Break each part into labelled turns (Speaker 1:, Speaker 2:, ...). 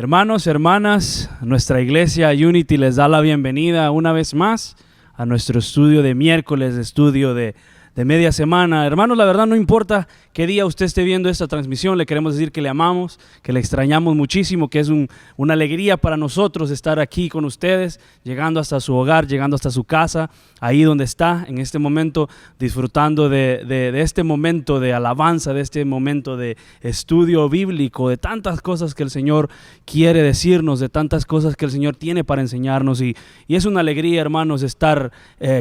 Speaker 1: Hermanos, hermanas, nuestra iglesia Unity les da la bienvenida una vez más a nuestro estudio de miércoles, estudio de media semana. Hermanos, la verdad no importa qué día usted esté viendo esta transmisión, le queremos decir que le amamos, que le extrañamos muchísimo, que es una alegría para nosotros estar aquí con ustedes, llegando hasta su hogar, llegando hasta su casa, ahí donde está en este momento, disfrutando de este momento de alabanza, de este momento de estudio bíblico, de tantas cosas que el Señor quiere decirnos, de tantas cosas que el Señor tiene para enseñarnos, y es una alegría, hermanos, estar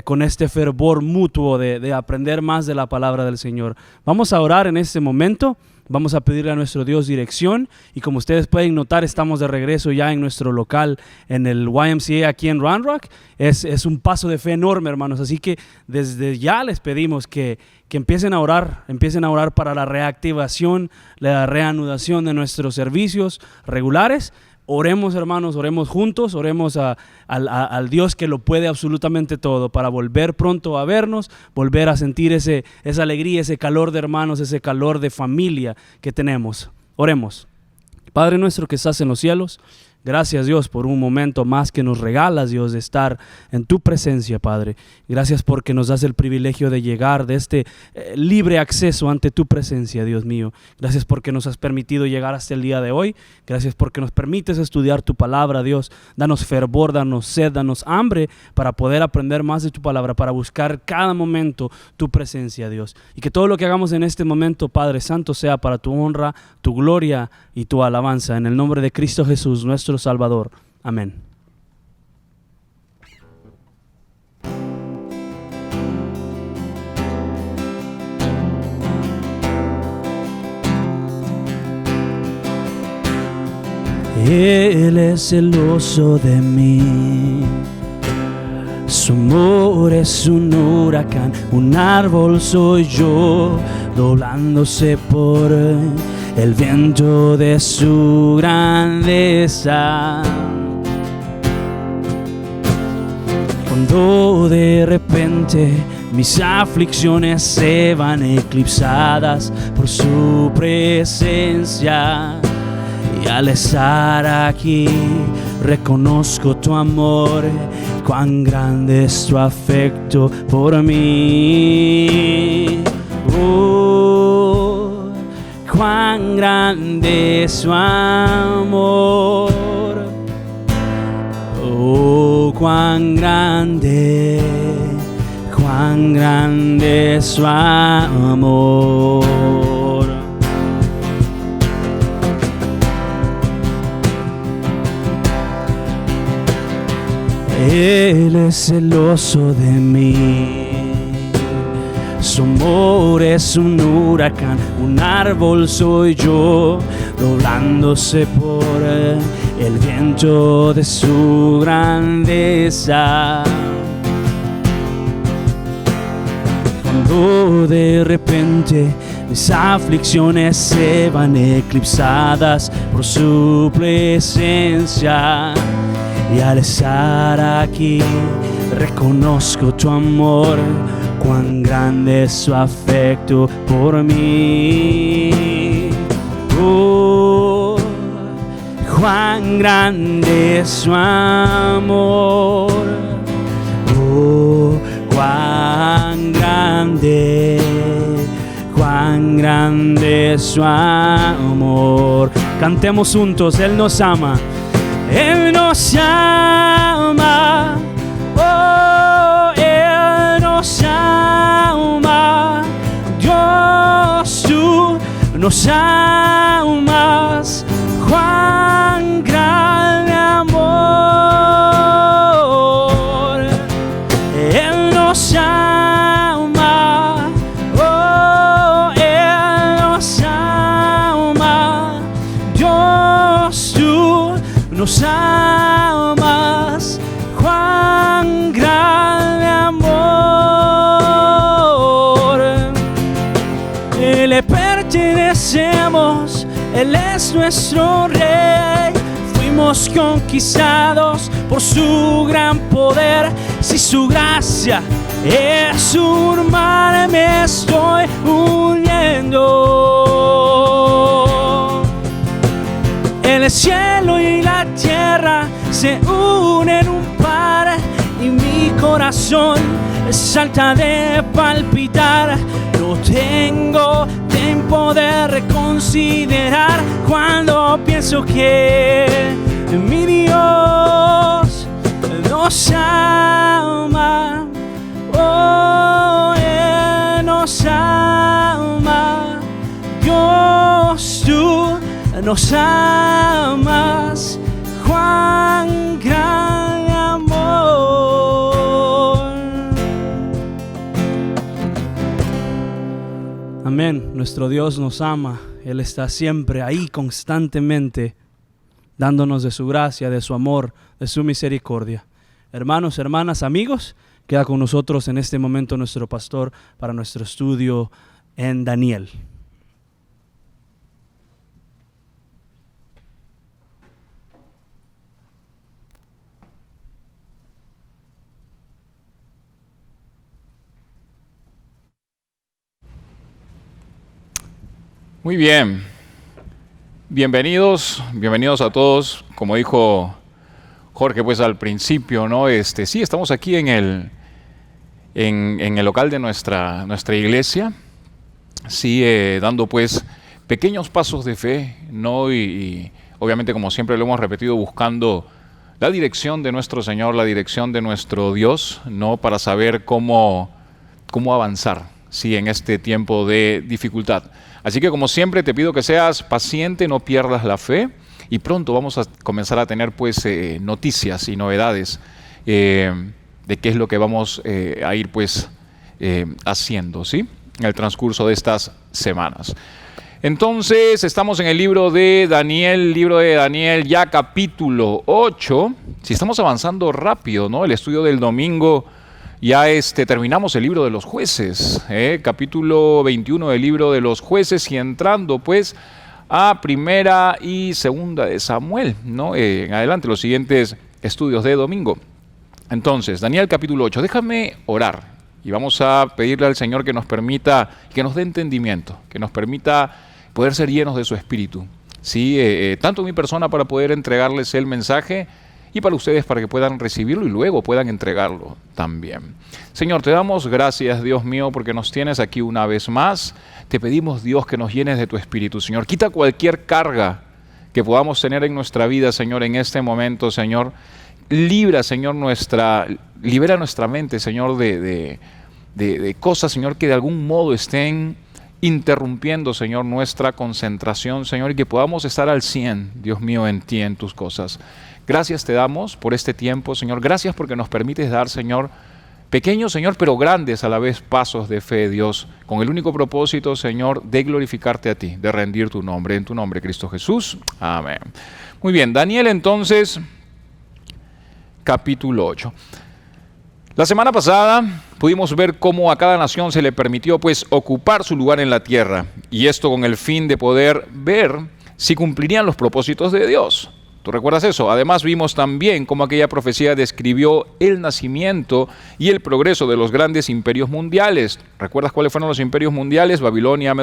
Speaker 1: con este fervor mutuo de aprender más de la palabra del Señor. Vamos a orar en este momento, vamos a pedirle a nuestro Dios dirección, y como ustedes pueden notar, estamos de regreso ya en nuestro local, en el YMCA aquí en Round Rock. Es un paso de fe enorme, hermanos, así que desde ya les pedimos que empiecen a orar para la reactivación, la reanudación de nuestros servicios regulares. Oremos, hermanos, oremos juntos, oremos al Dios que lo puede absolutamente todo, para volver pronto a vernos, volver a sentir esa alegría, ese calor de hermanos, ese calor de familia que tenemos. Oremos. Padre nuestro que estás en los cielos, gracias, Dios, por un momento más que nos regalas, Dios, de estar en tu presencia, Padre. Gracias porque nos das el privilegio de llegar, de este libre acceso ante tu presencia, Dios mío. Gracias porque nos has permitido llegar hasta el día de hoy. Gracias porque nos permites estudiar tu palabra, Dios. Danos fervor, danos sed, danos hambre para poder aprender más de tu palabra, para buscar cada momento tu presencia, Dios. Y que todo lo que hagamos en este momento, Padre Santo, sea para tu honra, tu gloria y tu alabanza. En el nombre de Cristo Jesús, nuestro Salvador. Amén. Él es celoso de mí. Su amor es un huracán, un árbol soy yo, doblándose por el viento de su grandeza. Cuando de repente mis aflicciones se van eclipsadas por su presencia, y al estar aquí reconozco tu amor, cuán grande es tu afecto por mí. Oh, cuán grande es su amor. Oh, cuán grande es su amor. Él es celoso de mí. Su amor es un huracán, un árbol soy yo, doblándose por el viento de su grandeza. Cuando de repente mis aflicciones se van eclipsadas por su presencia, y al estar aquí reconozco tu amor, cuán grande es su afecto por mí. Oh, cuán grande es su amor. Oh, cuán grande es su amor. Cantemos juntos, Él nos ama. Él nos ama, oh, Él nos ama, Dios, tú nos amas, cuán grande amor. Él nos ama, oh, Él nos ama, Dios, tú nos amas, cuán grande amor. Le pertenecemos, Él es nuestro Rey. Fuimos conquistados por su gran poder. Si su gracia es su mar, me estoy uniendo. El cielo y corazón salta de palpitar. No tengo tiempo de reconsiderar cuando pienso que mi Dios nos ama. Oh, Él nos ama. Dios, tú nos amas. Cuán gran amor. Amén. Nuestro Dios nos ama. Él está siempre ahí, constantemente, dándonos de su gracia, de su amor, de su misericordia. Hermanos, hermanas, amigos, queda con nosotros en este momento nuestro pastor para nuestro estudio en Daniel.
Speaker 2: Muy bien, bienvenidos a todos. Como dijo Jorge pues al principio, ¿no? Sí, estamos aquí en el local de nuestra iglesia, sí, dando pues pequeños pasos de fe, ¿no? Y obviamente, como siempre lo hemos repetido, buscando la dirección de nuestro Señor, la dirección de nuestro Dios, ¿no? Para saber cómo avanzar, sí, en este tiempo de dificultad. Así que, como siempre, te pido que seas paciente, no pierdas la fe, y pronto vamos a comenzar a tener pues noticias y novedades de qué es lo que vamos a ir pues haciendo, ¿sí? En el transcurso de estas semanas. Entonces, estamos en el libro de Daniel, ya capítulo 8. Si estamos avanzando rápido, ¿no? El estudio del domingo, ya terminamos el libro de los jueces, capítulo 21 del libro de los jueces, y entrando pues a primera y segunda de Samuel, ¿no? En adelante los siguientes estudios de domingo. Entonces, Daniel capítulo 8, déjame orar y vamos a pedirle al Señor que nos permita, que nos dé entendimiento, que nos permita poder ser llenos de su Espíritu, ¿sí? Tanto mi persona para poder entregarles el mensaje, y para ustedes para que puedan recibirlo y luego puedan entregarlo también. Señor, te damos gracias, Dios mío, porque nos tienes aquí una vez más. Te pedimos, Dios, que nos llenes de tu Espíritu, Señor. Quita cualquier carga que podamos tener en nuestra vida, Señor, en este momento, Señor. Libera nuestra mente, Señor, de cosas, Señor, que de algún modo estén interrumpiendo, Señor, nuestra concentración, Señor, y que podamos estar al 100, Dios mío, en ti, en tus cosas. Gracias te damos por este tiempo, Señor. Gracias porque nos permites dar, Señor, pequeños, Señor, pero grandes a la vez pasos de fe, Dios, con el único propósito, Señor, de glorificarte a ti, de rendir tu nombre, en tu nombre, Cristo Jesús. Amén. Muy bien, Daniel, entonces, capítulo 8. La semana pasada pudimos ver cómo a cada nación se le permitió, pues, ocupar su lugar en la tierra, y esto con el fin de poder ver si cumplirían los propósitos de Dios. ¿Tú recuerdas eso? Además vimos también cómo aquella profecía describió el nacimiento y el progreso de los grandes imperios mundiales. ¿Recuerdas cuáles fueron los imperios mundiales? Babilonia,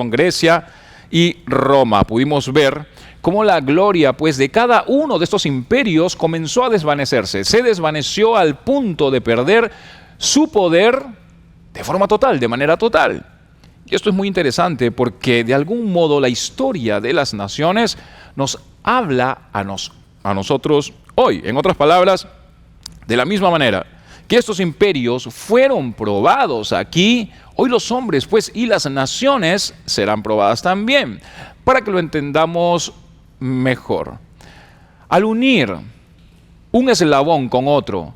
Speaker 2: Grecia y Roma. Pudimos ver cómo la gloria pues de cada uno de estos imperios comenzó a desvanecerse. Se desvaneció al punto de perder su poder de forma total, de manera total. Y esto es muy interesante porque de algún modo la historia de las naciones nos habla a nosotros hoy. En otras palabras, de la misma manera que estos imperios fueron probados aquí, hoy los hombres pues y las naciones serán probadas también, para que lo entendamos mejor. Al unir un eslabón con otro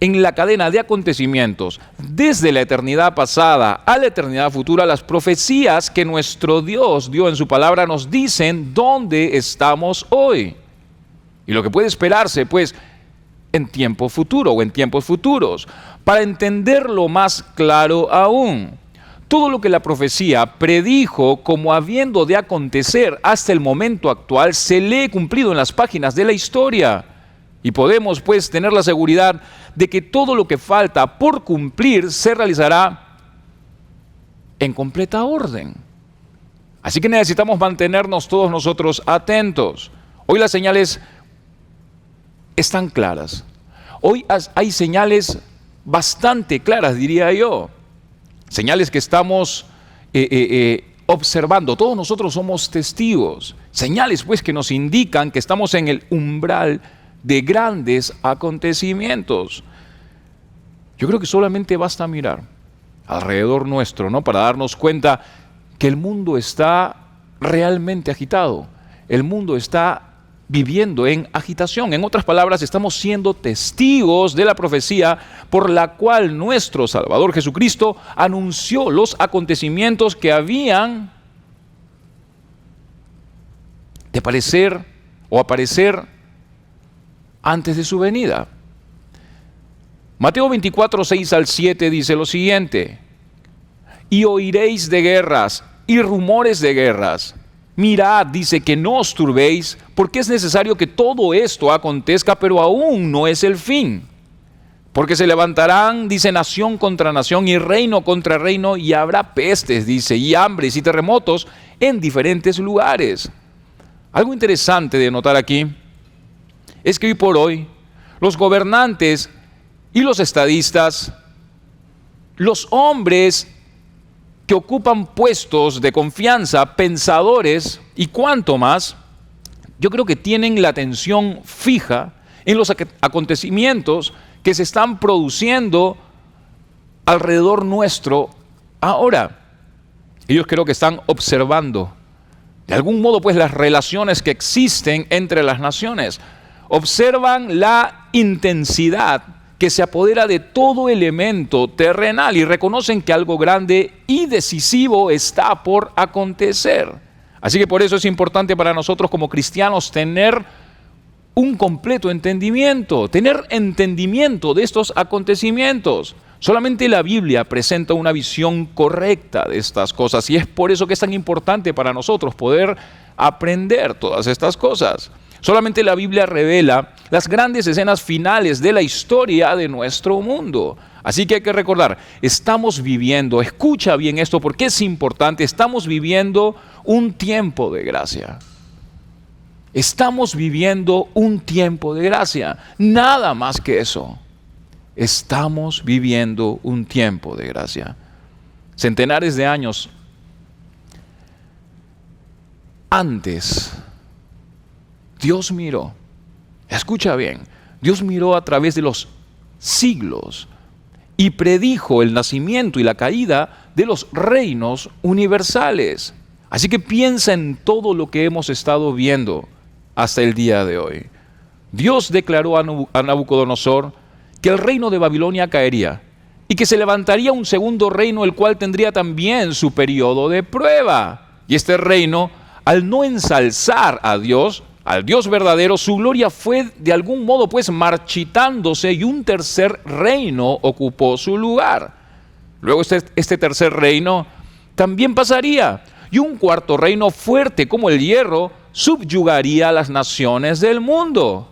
Speaker 2: en la cadena de acontecimientos, desde la eternidad pasada a la eternidad futura, las profecías que nuestro Dios dio en su palabra nos dicen dónde estamos hoy. Y lo que puede esperarse, pues, en tiempo futuro o en tiempos futuros. Para entenderlo más claro aún, todo lo que la profecía predijo como habiendo de acontecer hasta el momento actual se lee cumplido en las páginas de la historia. Y podemos pues tener la seguridad de que todo lo que falta por cumplir se realizará en completa orden. Así que necesitamos mantenernos todos nosotros atentos. Hoy las señales están claras. Hoy hay señales bastante claras, diría yo. Señales que estamos observando. Todos nosotros somos testigos. Señales pues que nos indican que estamos en el umbral de grandes acontecimientos. Yo creo que solamente basta mirar alrededor nuestro, ¿no?, para darnos cuenta que el mundo está realmente agitado. El mundo está viviendo en agitación. En otras palabras, estamos siendo testigos de la profecía por la cual nuestro Salvador Jesucristo anunció los acontecimientos que habían de aparecer antes de su venida. Mateo 24, 6 al 7 dice lo siguiente: y oiréis de guerras y rumores de guerras. Mirad, dice, que no os turbéis, porque es necesario que todo esto acontezca, pero aún no es el fin. Porque se levantarán, dice, nación contra nación y reino contra reino, y habrá pestes, dice, y hambres y terremotos en diferentes lugares. Algo interesante de notar aquí es que hoy por hoy los gobernantes y los estadistas, los hombres que ocupan puestos de confianza, pensadores y cuanto más, yo creo que tienen la atención fija en los acontecimientos que se están produciendo alrededor nuestro ahora. Ellos creo que están observando de algún modo pues las relaciones que existen entre las naciones. Observan la intensidad que se apodera de todo elemento terrenal y reconocen que algo grande y decisivo está por acontecer. Así que por eso es importante para nosotros como cristianos tener un completo entendimiento, tener entendimiento de estos acontecimientos. Solamente la Biblia presenta una visión correcta de estas cosas y es por eso que es tan importante para nosotros poder aprender todas estas cosas. Solamente la Biblia revela las grandes escenas finales de la historia de nuestro mundo. Así que hay que recordar, estamos viviendo, escucha bien esto porque es importante, estamos viviendo un tiempo de gracia. Estamos viviendo un tiempo de gracia, nada más que eso. Estamos viviendo un tiempo de gracia. Centenares de años antes, Dios miró, escucha bien, Dios miró a través de los siglos y predijo el nacimiento y la caída de los reinos universales. Así que piensa en todo lo que hemos estado viendo hasta el día de hoy. Dios declaró a Nabucodonosor que el reino de Babilonia caería y que se levantaría un segundo reino, el cual tendría también su periodo de prueba. Y este reino, al no ensalzar a Dios, al Dios verdadero, su gloria fue de algún modo pues marchitándose y un tercer reino ocupó su lugar. Luego este tercer reino también pasaría y un cuarto reino fuerte como el hierro subyugaría a las naciones del mundo.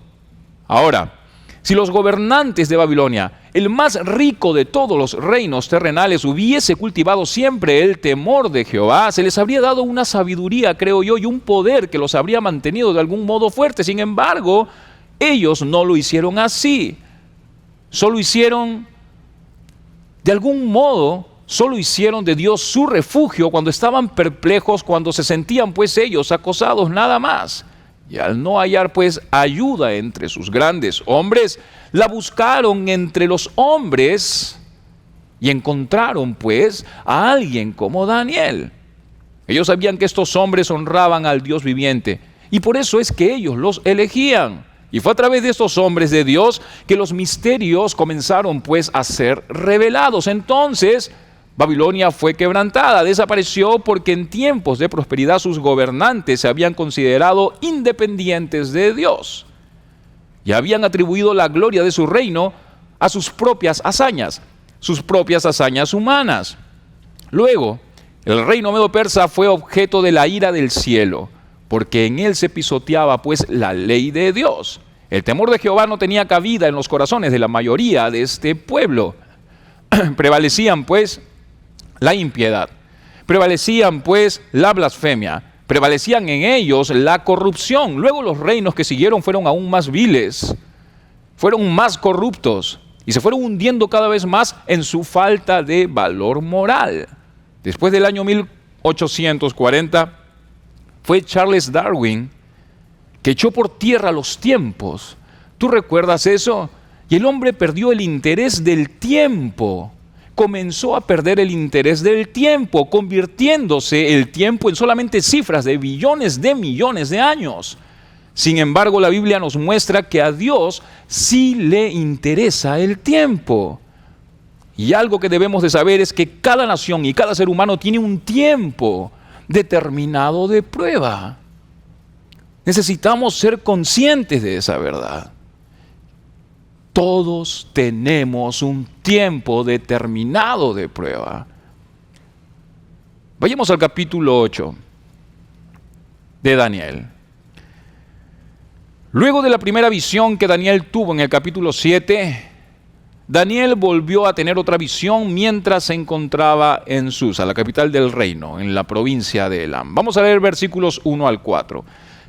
Speaker 2: Ahora, si los gobernantes de Babilonia, el más rico de todos los reinos terrenales, hubiese cultivado siempre el temor de Jehová, se les habría dado una sabiduría, creo yo, y un poder que los habría mantenido de algún modo fuerte. Sin embargo, ellos no lo hicieron así. Solo hicieron de Dios su refugio cuando estaban perplejos, cuando se sentían pues ellos acosados, nada más. Y al no hallar pues ayuda entre sus grandes hombres, la buscaron entre los hombres y encontraron pues a alguien como Daniel. Ellos sabían que estos hombres honraban al Dios viviente y por eso es que ellos los elegían. Y fue a través de estos hombres de Dios que los misterios comenzaron pues a ser revelados. Entonces Babilonia fue quebrantada, desapareció porque en tiempos de prosperidad sus gobernantes se habían considerado independientes de Dios y habían atribuido la gloria de su reino a sus propias hazañas humanas. Luego, el reino medo-persa fue objeto de la ira del cielo, porque en él se pisoteaba pues la ley de Dios. El temor de Jehová no tenía cabida en los corazones de la mayoría de este pueblo. Prevalecían pues la impiedad, prevalecían pues la blasfemia, prevalecían en ellos la corrupción. Luego los reinos que siguieron fueron aún más viles, fueron más corruptos y se fueron hundiendo cada vez más en su falta de valor moral. Después del año 1840, fue Charles Darwin que echó por tierra los tiempos. ¿Tú recuerdas eso? Y el hombre perdió el interés del tiempo. Comenzó a perder el interés del tiempo, convirtiéndose el tiempo en solamente cifras de billones de millones de años. Sin embargo, la Biblia nos muestra que a Dios sí le interesa el tiempo. Y algo que debemos de saber es que cada nación y cada ser humano tiene un tiempo determinado de prueba. Necesitamos ser conscientes de esa verdad. Todos tenemos un tiempo determinado de prueba. Vayamos al capítulo 8 de Daniel. Luego de la primera visión que Daniel tuvo en el capítulo 7, Daniel volvió a tener otra visión mientras se encontraba en Susa, la capital del reino, en la provincia de Elam. Vamos a leer versículos 1 al 4.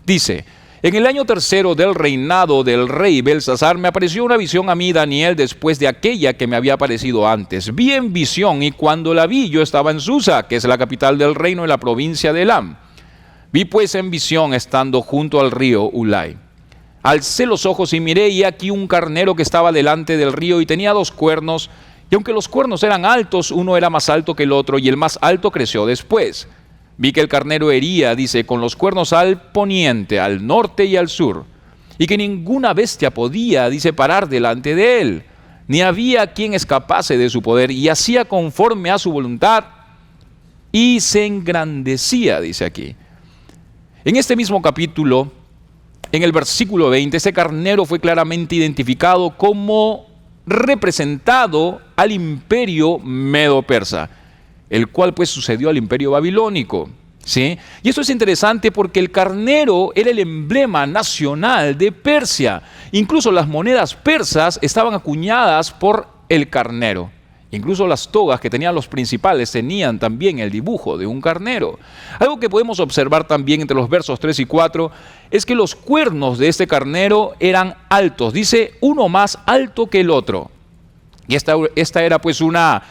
Speaker 2: Dice: en el año tercero del reinado del rey Belsasar me apareció una visión a mí, Daniel, después de aquella que me había aparecido antes. Vi en visión, y cuando la vi yo estaba en Susa, que es la capital del reino en la provincia de Elam. Vi pues en visión estando junto al río Ulai. Alcé los ojos y miré, y aquí un carnero que estaba delante del río y tenía 2 cuernos, y aunque los cuernos eran altos, uno era más alto que el otro, y el más alto creció después. Vi que el carnero hería, dice, con los cuernos al poniente, al norte y al sur, y que ninguna bestia podía, dice, parar delante de él, ni había quien escapase de su poder, y hacía conforme a su voluntad, y se engrandecía, dice aquí. En este mismo capítulo, en el versículo 20, ese carnero fue claramente identificado como representado al imperio medo-persa, el cual pues sucedió al imperio babilónico, ¿sí? Y esto es interesante porque el carnero era el emblema nacional de Persia. Incluso las monedas persas estaban acuñadas por el carnero. Incluso las togas que tenían los principales tenían también el dibujo de un carnero. Algo que podemos observar también entre los versos 3 y 4 es que los cuernos de este carnero eran altos. Dice, uno más alto que el otro. Y esta era pues una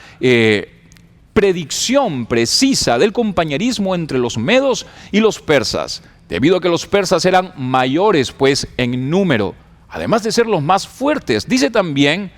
Speaker 2: predicción precisa del compañerismo entre los medos y los persas, debido a que los persas eran mayores pues en número, además de ser los más fuertes. Dice también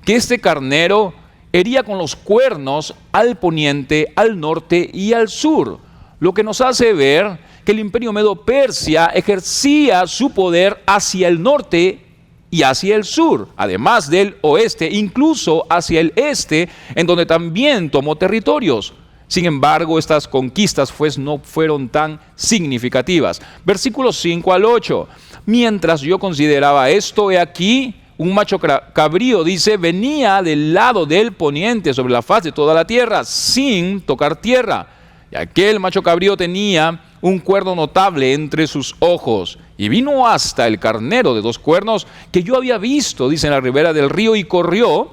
Speaker 2: que este carnero hería con los cuernos al poniente, al norte y al sur, lo que nos hace ver que el imperio medo-persia ejercía su poder hacia el norte y hacia el sur, además del oeste, incluso hacia el este, en donde también tomó territorios. Sin embargo, estas conquistas pues no fueron tan significativas. Versículos 5 al 8. Mientras yo consideraba esto, he aquí, un macho cabrío, dice, venía del lado del poniente sobre la faz de toda la tierra, sin tocar tierra. Y aquel macho cabrío tenía un cuerno notable entre sus ojos, y vino hasta el carnero de 2 cuernos que yo había visto, dice, en la ribera del río, y corrió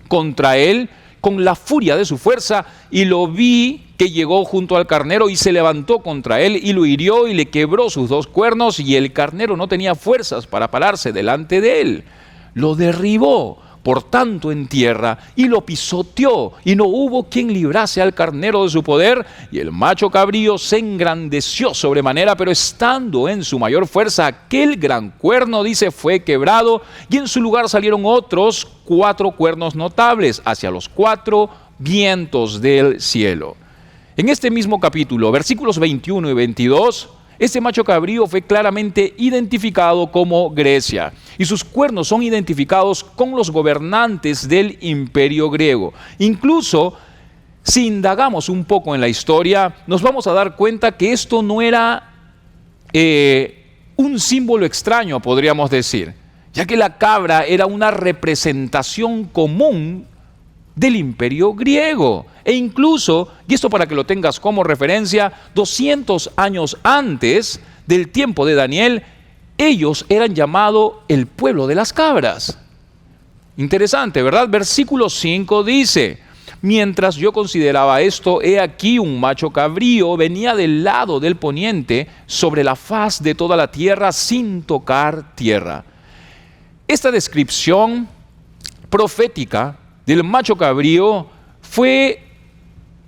Speaker 2: contra él con la furia de su fuerza, y lo vi que llegó junto al carnero y se levantó contra él y lo hirió y le quebró sus 2 cuernos, y el carnero no tenía fuerzas para pararse delante de él. Lo derribó por tanto en tierra y lo pisoteó, y no hubo quien librase al carnero de su poder, y el macho cabrío se engrandeció sobremanera, pero estando en su mayor fuerza, aquel gran cuerno, dice, fue quebrado, y en su lugar salieron otros 4 cuernos notables hacia los 4 vientos del cielo. En este mismo capítulo, versículos 21 y 22, este macho cabrío fue claramente identificado como Grecia, y sus cuernos son identificados con los gobernantes del imperio griego. Incluso, si indagamos un poco en la historia, nos vamos a dar cuenta que esto no era un símbolo extraño, podríamos decir, ya que la cabra era una representación común del imperio griego. E incluso, y esto para que lo tengas como referencia, 200 años antes del tiempo de Daniel, ellos eran llamados el pueblo de las cabras. Interesante, ¿verdad? Versículo 5 dice, mientras yo consideraba esto, he aquí un macho cabrío venía del lado del poniente sobre la faz de toda la tierra sin tocar tierra. esta descripción profética del macho cabrío fue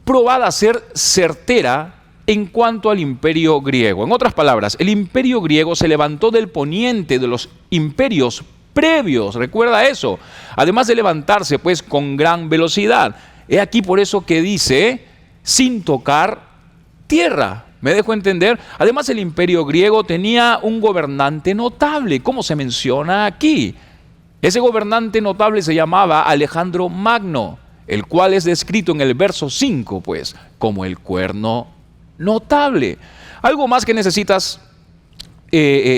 Speaker 2: probada a ser certera en cuanto al imperio griego. En otras palabras, el imperio griego se levantó del poniente de los imperios previos, recuerda eso, además de levantarse pues con gran velocidad. He aquí por eso que dice, sin tocar tierra. ¿Me dejo entender? Además, el imperio griego tenía un gobernante notable, como se menciona aquí. Ese gobernante notable se llamaba Alejandro Magno, el cual es descrito en el verso 5, pues, como el cuerno notable. Algo más que necesitas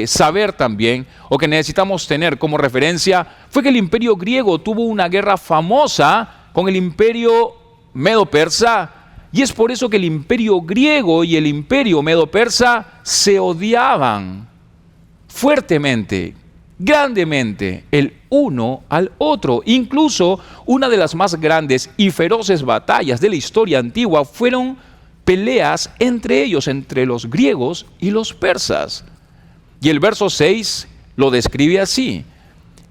Speaker 2: saber también, o que necesitamos tener como referencia, fue que el imperio griego tuvo una guerra famosa con el imperio medo-persa, y es por eso que el imperio griego y el imperio medo-persa se odiaban fuertemente, grandemente, el uno al otro. Incluso una de las más grandes y feroces batallas de la historia antigua fueron peleas entre ellos, entre los griegos y los persas. Y el verso 6 lo describe así: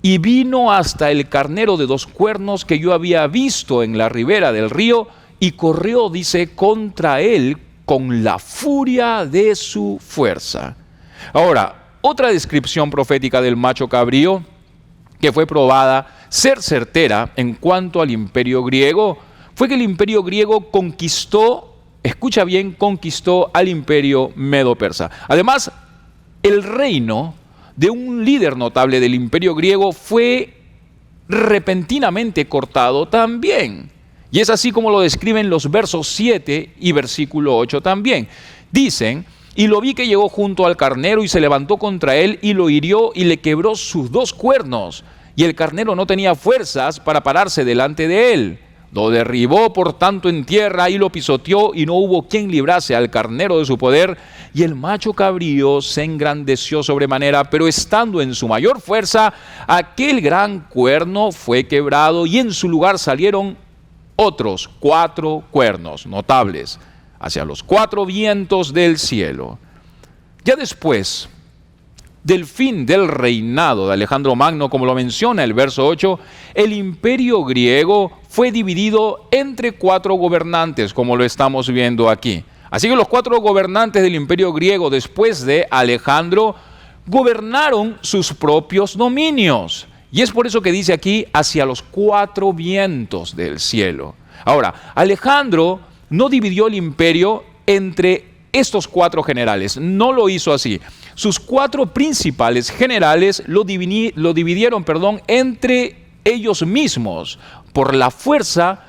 Speaker 2: y vino hasta el carnero de 2 cuernos que yo había visto en la ribera del río, y corrió, dice, contra él con la furia de su fuerza. Ahora, otra descripción profética del macho cabrío que fue probada ser certera en cuanto al imperio griego fue que el imperio griego conquistó, escucha bien, conquistó al imperio medo-persa. Además, el reino de un líder notable del imperio griego fue repentinamente cortado también. Y es así como lo describen los versos 7 y versículo 8 también. Dicen, y lo vi que llegó junto al carnero y se levantó contra él y lo hirió y le quebró sus 2 cuernos. Y el carnero no tenía fuerzas para pararse delante de él. Lo derribó por tanto en tierra y lo pisoteó, y no hubo quien librase al carnero de su poder. Y el macho cabrío se engrandeció sobremanera, pero estando en su mayor fuerza, aquel gran cuerno fue quebrado, y en su lugar salieron otros 4 cuernos notables hacia los 4 vientos del cielo. Ya después del fin del reinado de Alejandro Magno, como lo menciona el verso 8, el imperio griego fue dividido entre 4 gobernantes, como lo estamos viendo aquí. Así que los 4 gobernantes del imperio griego después de Alejandro gobernaron sus propios dominios. Y es por eso que dice aquí, hacia los 4 vientos del cielo. Ahora, Alejandro no dividió el imperio entre estos 4 generales, no lo hizo así. Sus 4 principales generales lo dividieron entre ellos mismos, por la fuerza,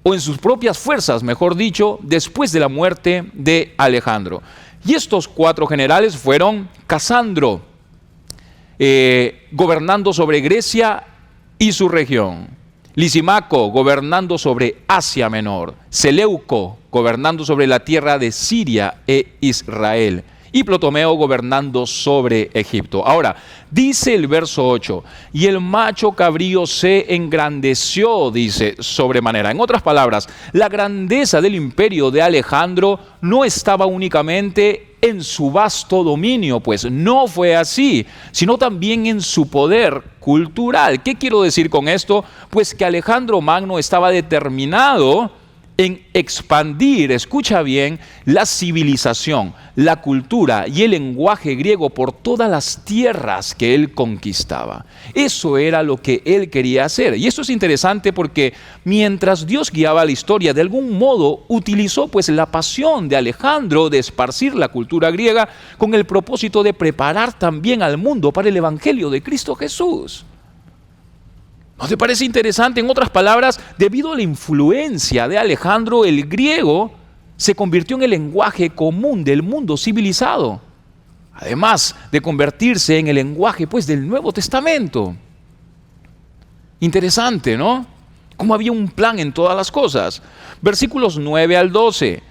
Speaker 2: o en sus propias fuerzas, mejor dicho, después de la muerte de Alejandro. Y estos 4 generales fueron Casandro, gobernando sobre Grecia y su región; Lisimaco, gobernando sobre Asia Menor; Seleuco, gobernando sobre la tierra de Siria e Israel; y Ptolomeo, gobernando sobre Egipto. Ahora, dice el verso 8, y el macho cabrío se engrandeció, dice, sobremanera. En otras palabras, la grandeza del imperio de Alejandro no estaba únicamente en su vasto dominio, pues no fue así, sino también en su poder cultural. ¿Qué quiero decir con esto? Pues que Alejandro Magno estaba determinado en expandir, escucha bien, la civilización, la cultura y el lenguaje griego por todas las tierras que él conquistaba. Eso era lo que él quería hacer. Y esto es interesante porque mientras Dios guiaba la historia, de algún modo utilizó pues la pasión de Alejandro de esparcir la cultura griega con el propósito de preparar también al mundo para el evangelio de Cristo Jesús. ¿No te parece interesante? En otras palabras, debido a la influencia de Alejandro, el griego se convirtió en el lenguaje común del mundo civilizado, además de convertirse en el lenguaje pues del Nuevo Testamento. Interesante, ¿no? Cómo había un plan en todas las cosas. Versículos 9 al 12.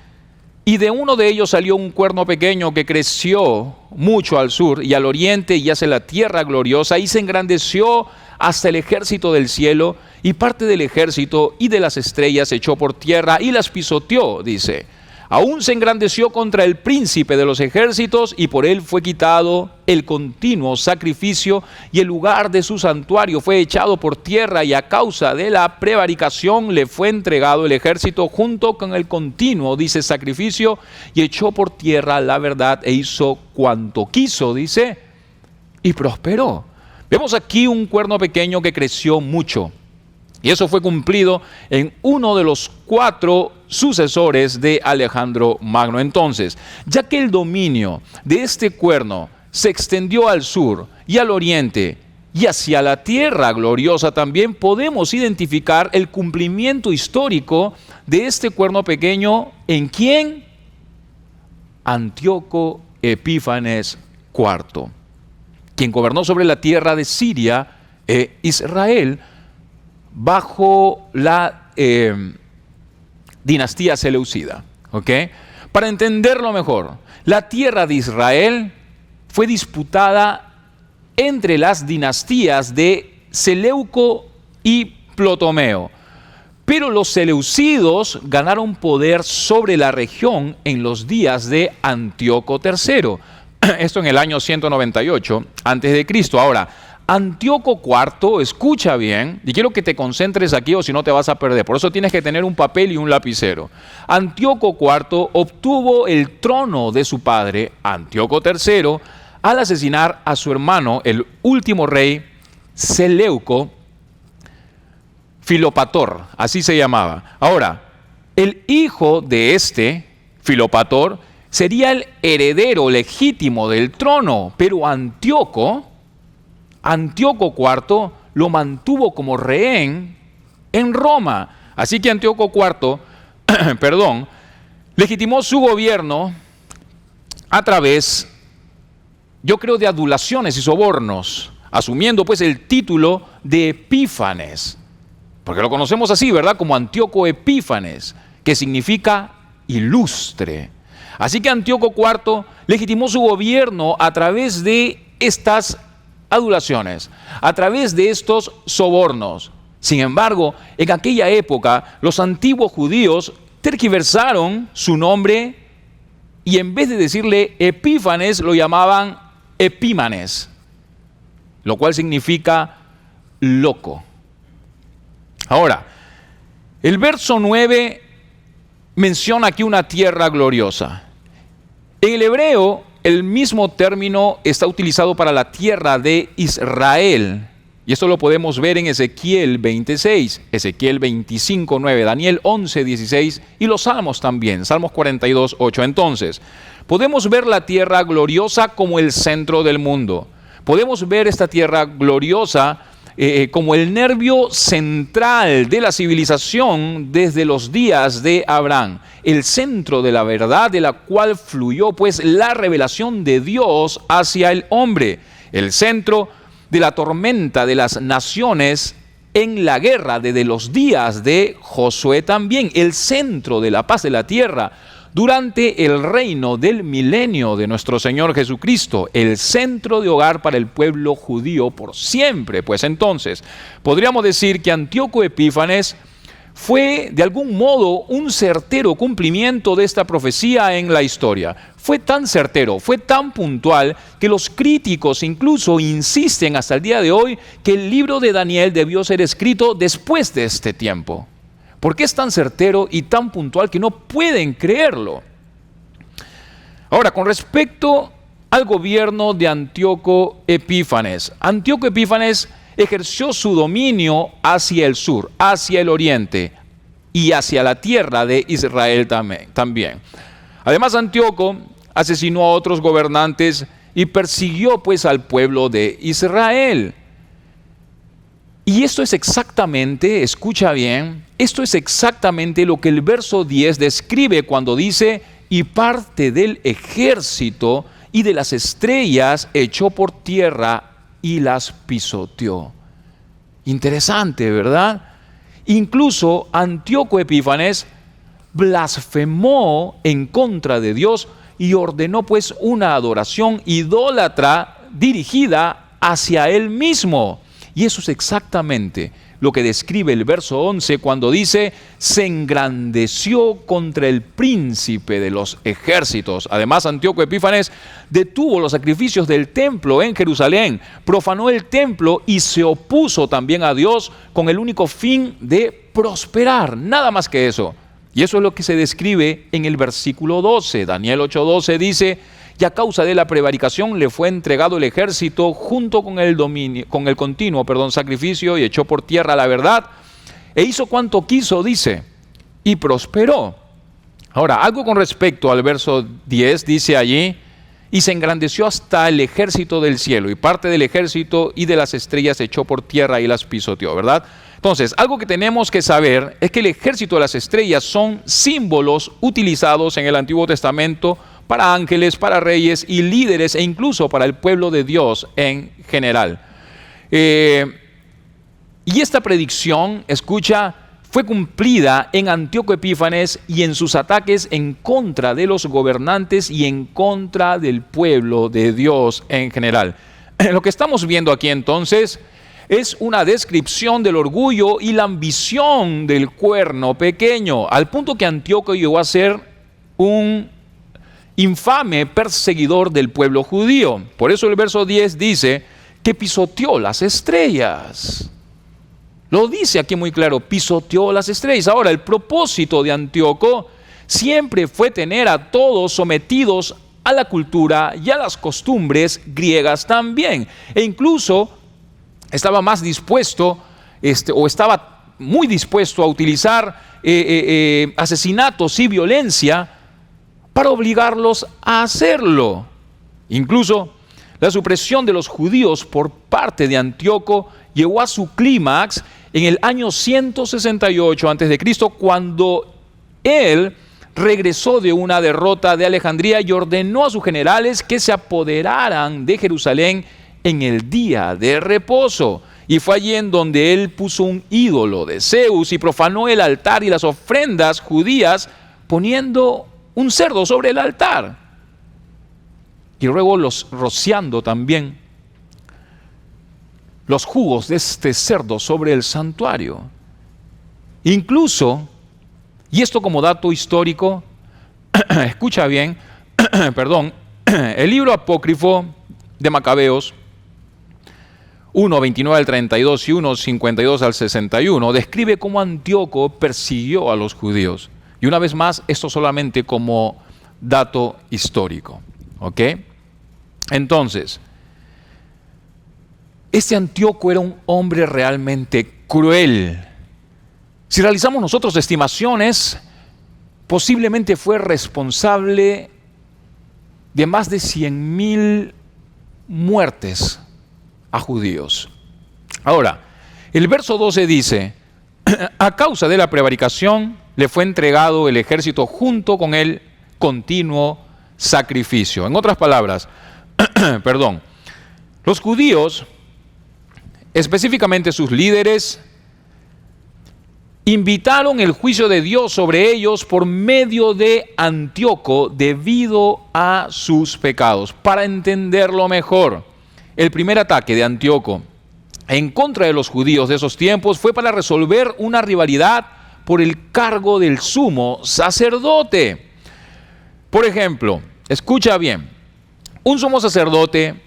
Speaker 2: Y de uno de ellos salió un cuerno pequeño que creció mucho al sur y al oriente, y hacia la tierra gloriosa, y se engrandeció hasta el ejército del cielo, y parte del ejército y de las estrellas echó por tierra y las pisoteó, dice. Aún se engrandeció contra el príncipe de los ejércitos y por él fue quitado el continuo sacrificio y el lugar de su santuario fue echado por tierra y a causa de la prevaricación le fue entregado el ejército junto con el continuo, dice, sacrificio y echó por tierra la verdad e hizo cuanto quiso, dice, y prosperó. Vemos aquí un cuerno pequeño que creció mucho. Y eso fue cumplido en uno de los 4 sucesores de Alejandro Magno. Entonces, ya que el dominio de este cuerno se extendió al sur y al oriente y hacia la tierra gloriosa también, podemos identificar el cumplimiento histórico de este cuerno pequeño en quién? Antíoco Epífanes IV, quien gobernó sobre la tierra de Siria e Israel, bajo la dinastía seleucida. ¿Ok? Para entenderlo mejor, la tierra de Israel fue disputada entre las dinastías de Seleuco y Ptolomeo, pero los seleucidos ganaron poder sobre la región en los días de Antíoco III. Esto en el año 198 a.C. Ahora, Antíoco IV, escucha bien, y quiero que te concentres aquí o si no te vas a perder, por eso tienes que tener un papel y un lapicero. Antíoco IV obtuvo el trono de su padre, Antíoco III, al asesinar a su hermano, el último rey Seleuco, Filopator, así se llamaba. Ahora, el hijo de este, Filopator, sería el heredero legítimo del trono, pero Antíoco IV lo mantuvo como rehén en Roma. Así que Antíoco IV, legitimó su gobierno a través, yo creo, de adulaciones y sobornos, asumiendo pues el título de Epífanes, porque lo conocemos así, ¿verdad? Como Antíoco Epífanes, que significa ilustre. Así que Antíoco IV legitimó su gobierno a través de estas adulaciones, a través de estos sobornos. Sin embargo, en aquella época, los antiguos judíos tergiversaron su nombre y en vez de decirle Epífanes, lo llamaban Epímanes, lo cual significa loco. Ahora, el verso 9 menciona aquí una tierra gloriosa. En el hebreo, el mismo término está utilizado para la tierra de Israel. Y esto lo podemos ver en Ezequiel 26, Ezequiel 25, 9, Daniel 11, 16 y los Salmos también, Salmos 42, 8. Entonces, podemos ver la tierra gloriosa como el centro del mundo. Podemos ver esta tierra gloriosa como el nervio central de la civilización desde los días de Abraham, el centro de la verdad de la cual fluyó pues la revelación de Dios hacia el hombre, el centro de la tormenta de las naciones en la guerra desde los días de Josué también, el centro de la paz de la tierra durante el reino del milenio de nuestro Señor Jesucristo, el centro de hogar para el pueblo judío por siempre. Pues entonces, podríamos decir que Antíoco Epífanes fue de algún modo un certero cumplimiento de esta profecía en la historia. Fue tan certero, fue tan puntual, que los críticos incluso insisten hasta el día de hoy que el libro de Daniel debió ser escrito después de este tiempo. ¿Por qué es tan certero y tan puntual que no pueden creerlo? Ahora, con respecto al gobierno de Antíoco Epífanes. Antíoco Epífanes ejerció su dominio hacia el sur, hacia el oriente y hacia la tierra de Israel también. Además, Antíoco asesinó a otros gobernantes y persiguió pues al pueblo de Israel. Y esto es exactamente, escucha bien, esto es exactamente lo que el verso 10 describe cuando dice: y parte del ejército y de las estrellas echó por tierra y las pisoteó. Interesante, ¿verdad? Incluso Antíoco Epífanes blasfemó en contra de Dios y ordenó pues una adoración idólatra dirigida hacia él mismo. Y eso es exactamente lo que describe el verso 11 cuando dice: se engrandeció contra el príncipe de los ejércitos. Además, Antíoco Epífanes detuvo los sacrificios del templo en Jerusalén, profanó el templo y se opuso también a Dios con el único fin de prosperar, nada más que eso. Y eso es lo que se describe en el versículo 12. Daniel 8:12 dice: y a causa de la prevaricación le fue entregado el ejército junto con el continuo sacrificio, y echó por tierra la verdad, e hizo cuanto quiso, dice, y prosperó. Ahora, algo con respecto al verso 10, dice allí: y se engrandeció hasta el ejército del cielo, y parte del ejército y de las estrellas echó por tierra y las pisoteó, ¿verdad? Entonces, algo que tenemos que saber es que el ejército de las estrellas son símbolos utilizados en el Antiguo Testamento para ángeles, para reyes y líderes, e incluso para el pueblo de Dios en general. Y esta predicción, escucha, fue cumplida en Antíoco Epífanes y en sus ataques en contra de los gobernantes y en contra del pueblo de Dios en general. Lo que estamos viendo aquí entonces es una descripción del orgullo y la ambición del cuerno pequeño, al punto que Antíoco llegó a ser un infame perseguidor del pueblo judío. Por eso el verso 10 dice que pisoteó las estrellas. Lo dice aquí muy claro: pisoteó las estrellas. Ahora, el propósito de Antíoco siempre fue tener a todos sometidos a la cultura y a las costumbres griegas también. E incluso estaba más dispuesto, estaba muy dispuesto a utilizar asesinatos y violencia para obligarlos a hacerlo. Incluso la supresión de los judíos por parte de Antíoco llegó a su clímax en el año 168 a.C., cuando él regresó de una derrota de Alejandría y ordenó a sus generales que se apoderaran de Jerusalén en el día de reposo. Y fue allí en donde él puso un ídolo de Zeus y profanó el altar y las ofrendas judías, poniendo un cerdo sobre el altar, y luego rociando también los jugos de este cerdo sobre el santuario. Incluso, y esto como dato histórico, escucha bien, el libro apócrifo de Macabeos 1:29 al 32 y 1:52 al 61 describe cómo Antíoco persiguió a los judíos. Y una vez más, esto solamente como dato histórico, ¿ok? Entonces, este Antíoco era un hombre realmente cruel. Si realizamos nosotros estimaciones, posiblemente fue responsable de más de 100,000 muertes a judíos. Ahora, el verso 12 dice: a causa de la prevaricación le fue entregado el ejército junto con el continuo sacrificio. En otras palabras, los judíos, específicamente sus líderes, invitaron el juicio de Dios sobre ellos por medio de Antíoco debido a sus pecados. Para entenderlo mejor, el primer ataque de Antíoco en contra de los judíos de esos tiempos fue para resolver una rivalidad por el cargo del sumo sacerdote. Por ejemplo, escucha bien, un sumo sacerdote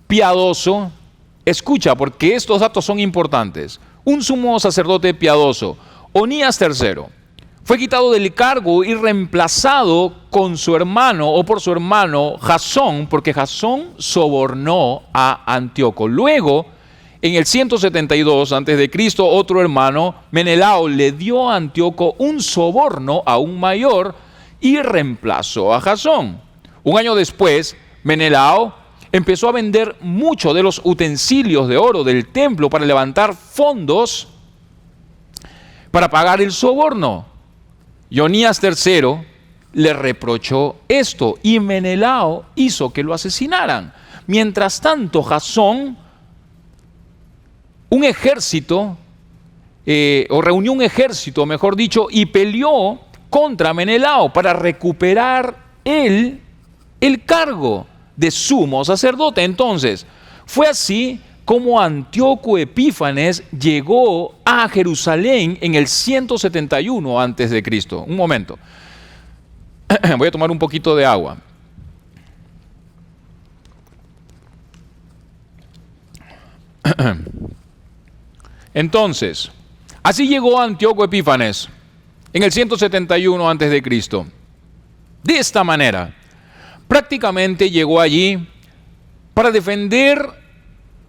Speaker 2: piadoso, escucha porque estos datos son importantes, un sumo sacerdote piadoso, Onías III, fue quitado del cargo y reemplazado con su hermano o por su hermano Jasón, porque Jasón sobornó a Antíoco. Luego, en el 172 a.C., otro hermano, Menelao, le dio a Antíoco un soborno aún mayor y reemplazó a Jasón. Un año después, Menelao empezó a vender muchos de los utensilios de oro del templo para levantar fondos para pagar el soborno. Y Onías III le reprochó esto y Menelao hizo que lo asesinaran. Mientras tanto, Jasón reunió un ejército, mejor dicho, y peleó contra Menelao para recuperar el cargo de sumo sacerdote. Entonces, fue así cómo Antíoco Epífanes llegó a Jerusalén en el 171 antes de Cristo. Un momento. Voy a tomar un poquito de agua. Entonces, así llegó Antíoco Epífanes en el 171 antes de Cristo. De esta manera, prácticamente llegó allí para defender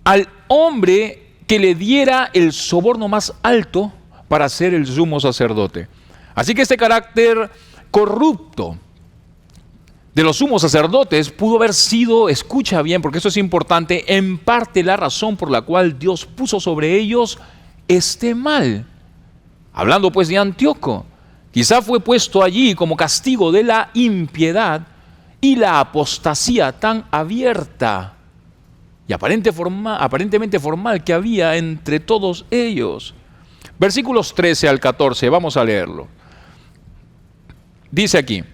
Speaker 2: al hombre que le diera el soborno más alto para ser el sumo sacerdote. Así que este carácter corrupto de los sumos sacerdotes pudo haber sido, escucha bien, porque esto es importante, en parte la razón por la cual Dios puso sobre ellos este mal. Hablando pues de Antíoco, quizá fue puesto allí como castigo de la impiedad y la apostasía tan abierta y aparentemente formal que había entre todos ellos. Versículos 13 al 14, vamos a leerlo. Dice aquí: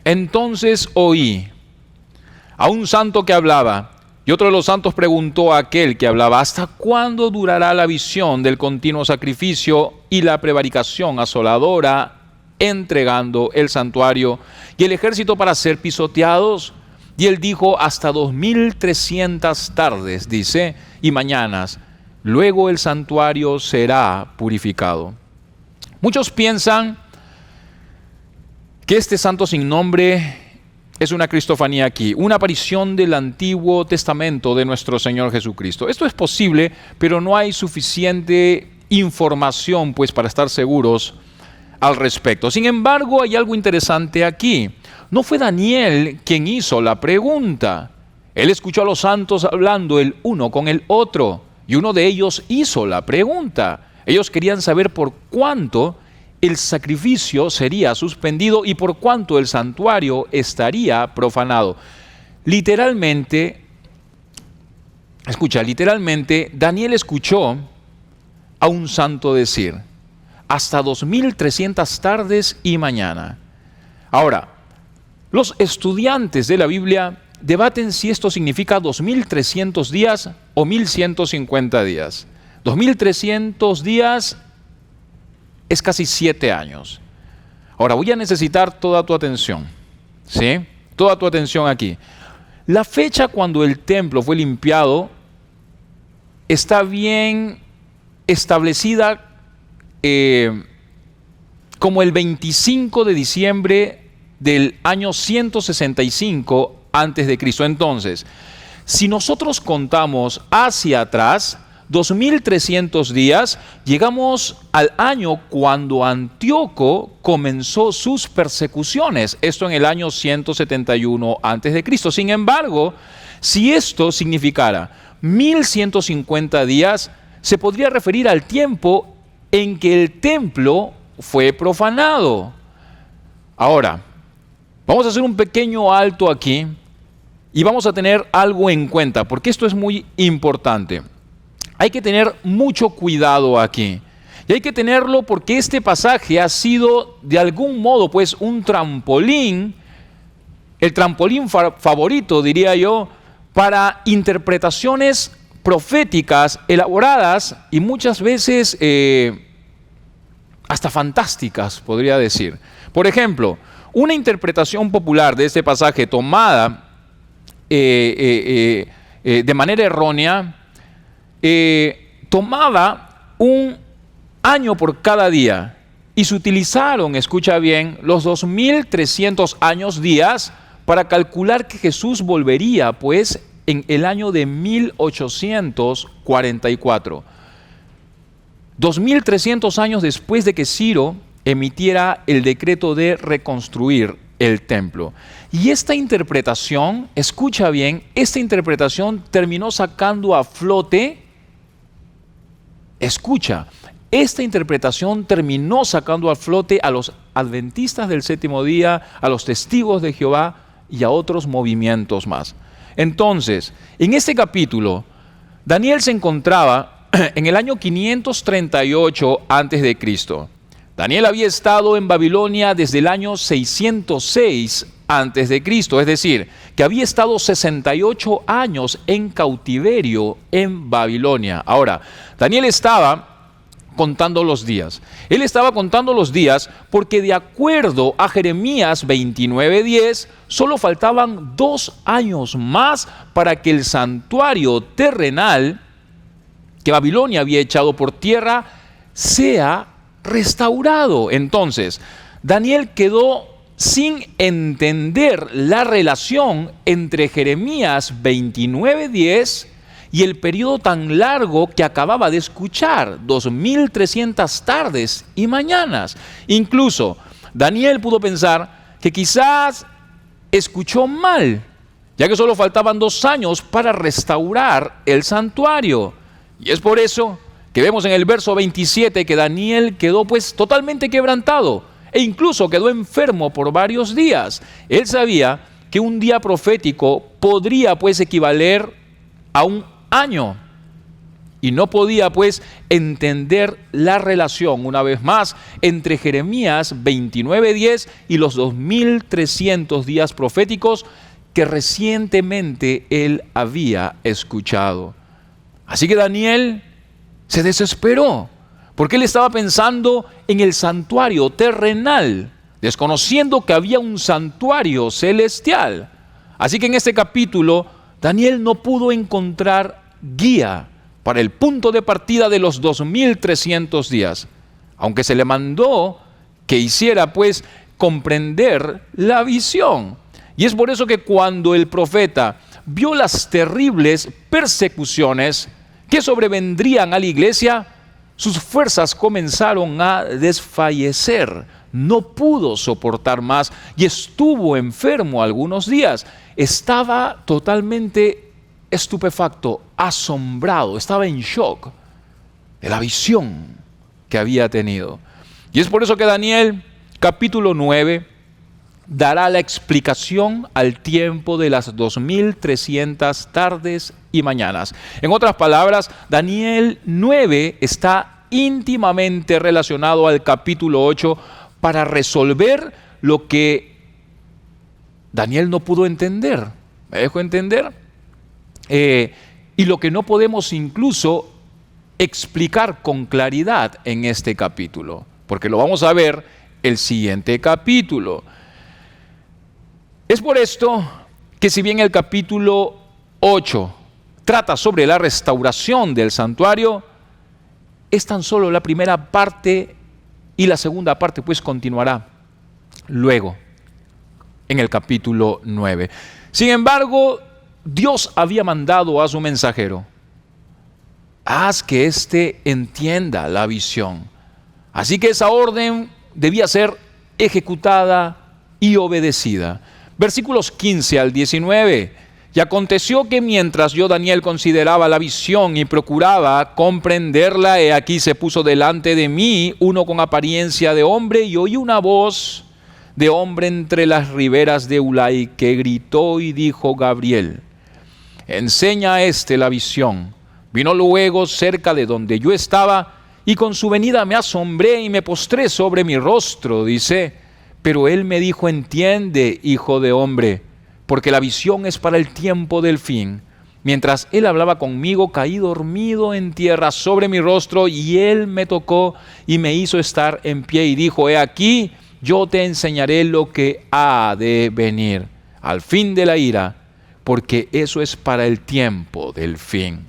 Speaker 2: entonces oí a un santo que hablaba, y otro de los santos preguntó a aquel que hablaba: ¿hasta cuándo durará la visión del continuo sacrificio y la prevaricación asoladora, entregando el santuario y el ejército para ser pisoteados? Y él dijo: hasta 2300 tardes, dice, y mañanas, luego el santuario será purificado. Muchos piensan que este santo sin nombre es una cristofanía aquí, una aparición del Antiguo Testamento de nuestro Señor Jesucristo. Esto es posible, pero no hay suficiente información pues para estar seguros al respecto. Sin embargo, hay algo interesante aquí. No fue Daniel quien hizo la pregunta. Él escuchó a los santos hablando el uno con el otro, y uno de ellos hizo la pregunta. Ellos querían saber por cuánto el sacrificio sería suspendido y por cuánto el santuario estaría profanado. Literalmente, Daniel escuchó a un santo decir: hasta 2300 tardes y mañana. Ahora, los estudiantes de la Biblia debaten si esto significa 2300 días o 1150 días. 2300 días es casi 7 años. Ahora voy a necesitar toda tu atención, ¿sí? Toda tu atención aquí. La fecha cuando el templo fue limpiado está bien establecida como el 25 de diciembre del año 165 antes de Cristo. Entonces, si nosotros contamos hacia atrás 2300 días, llegamos al año cuando Antíoco comenzó sus persecuciones, esto en el año 171 antes de Cristo. Sin embargo, si esto significara 1150 días, se podría referir al tiempo en que el templo fue profanado. Ahora, vamos a hacer un pequeño alto aquí y vamos a tener algo en cuenta, porque esto es muy importante. Hay que tener mucho cuidado aquí. Y hay que tenerlo porque este pasaje ha sido de algún modo pues un trampolín, el trampolín favorito, diría yo, para interpretaciones proféticas elaboradas y muchas veces hasta fantásticas, podría decir. Por ejemplo, una interpretación popular de este pasaje tomada de manera errónea, tomaba un año por cada día y se utilizaron, escucha bien, los 2300 años días para calcular que Jesús volvería pues en el año de 1844. 2300 años después de que Ciro emitiera el decreto de reconstruir el templo. Y esta interpretación, escucha bien, esta interpretación terminó sacando a flote. Esta interpretación terminó sacando a flote a los adventistas del séptimo día, a los testigos de Jehová y a otros movimientos más. Entonces, en este capítulo, Daniel se encontraba en el año 538 antes de Cristo. Daniel había estado en Babilonia desde el año 606 antes de Cristo, es decir, que había estado 68 años en cautiverio en Babilonia. Ahora, Daniel estaba contando los días. Él estaba contando los días porque de acuerdo a Jeremías 29:10, solo faltaban 2 años más para que el santuario terrenal que Babilonia había echado por tierra sea restaurado. Entonces, Daniel quedó sin entender la relación entre Jeremías 29:10 y el periodo tan largo que acababa de escuchar, 2300 tardes y mañanas. Incluso Daniel pudo pensar que quizás escuchó mal, ya que solo faltaban 2 años para restaurar el santuario. Y es por eso que vemos en el verso 27 que Daniel quedó pues totalmente quebrantado e incluso quedó enfermo por varios días. Él sabía que un día profético podría pues equivaler a un año y no podía pues entender la relación una vez más entre Jeremías 29:10 y los 2300 días proféticos que recientemente él había escuchado. Así que Daniel se desesperó, porque él estaba pensando en el santuario terrenal, desconociendo que había un santuario celestial. Así que en este capítulo, Daniel no pudo encontrar guía para el punto de partida de los 2300 días, aunque se le mandó que hiciera pues comprender la visión. Y es por eso que cuando el profeta vio las terribles persecuciones que sobrevendrían a la iglesia, sus fuerzas comenzaron a desfallecer. No pudo soportar más y estuvo enfermo algunos días. Estaba totalmente estupefacto, asombrado, estaba en shock de la visión que había tenido. Y es por eso que Daniel, capítulo 9, dará la explicación al tiempo de las 2300 tardes y mañanas. En otras palabras, Daniel 9 está íntimamente relacionado al capítulo 8 para resolver lo que Daniel no pudo entender. ¿Me dejo entender? Y lo que no podemos incluso explicar con claridad en este capítulo, porque lo vamos a ver el siguiente capítulo. Es por esto que si bien el capítulo 8 trata sobre la restauración del santuario, es tan solo la primera parte y la segunda parte pues continuará luego en el capítulo 9. Sin embargo, Dios había mandado a su mensajero: haz que éste entienda la visión. Así que esa orden debía ser ejecutada y obedecida. Versículos 15 al 19. Y aconteció que mientras yo, Daniel, consideraba la visión y procuraba comprenderla, he aquí se puso delante de mí uno con apariencia de hombre, y oí una voz de hombre entre las riberas de Ulai que gritó y dijo: Gabriel, enseña a este la visión. Vino luego cerca de donde yo estaba, y con su venida me asombré y me postré sobre mi rostro, dice. Pero él me dijo: entiende, hijo de hombre, porque la visión es para el tiempo del fin. Mientras él hablaba conmigo, caí dormido en tierra sobre mi rostro, y él me tocó y me hizo estar en pie y dijo: he aquí, yo te enseñaré lo que ha de venir al fin de la ira, porque eso es para el tiempo del fin.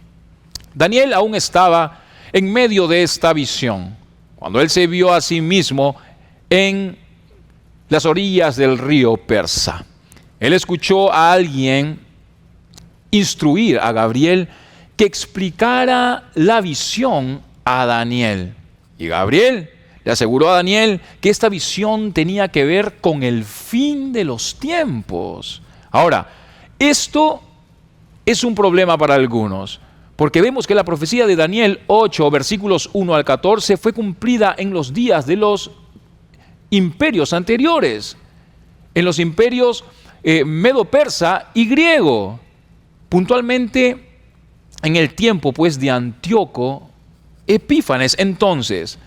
Speaker 2: Daniel aún estaba en medio de esta visión, cuando él se vio a sí mismo en las orillas del río Persa. Él escuchó a alguien instruir a Gabriel que explicara la visión a Daniel. Y Gabriel le aseguró a Daniel que esta visión tenía que ver con el fin de los tiempos. Ahora, esto es un problema para algunos, porque vemos que la profecía de Daniel 8, versículos 1 al 14, fue cumplida en los días de los imperios anteriores, en los imperios medo-persa y griego, puntualmente en el tiempo pues de Antíoco Epífanes. Entonces,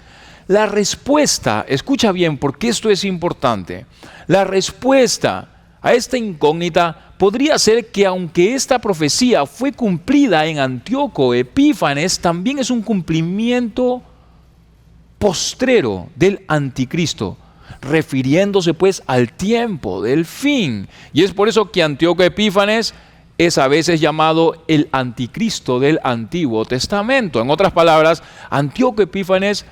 Speaker 2: la respuesta, escucha bien porque esto es importante, la respuesta a esta incógnita, podría ser que aunque esta profecía fue cumplida en Antíoco Epífanes, también es un cumplimiento postrero del anticristo, refiriéndose pues al tiempo del fin. Y es por eso que Antíoco Epífanes es a veces llamado el anticristo del Antiguo Testamento. En otras palabras, Antíoco Epífanes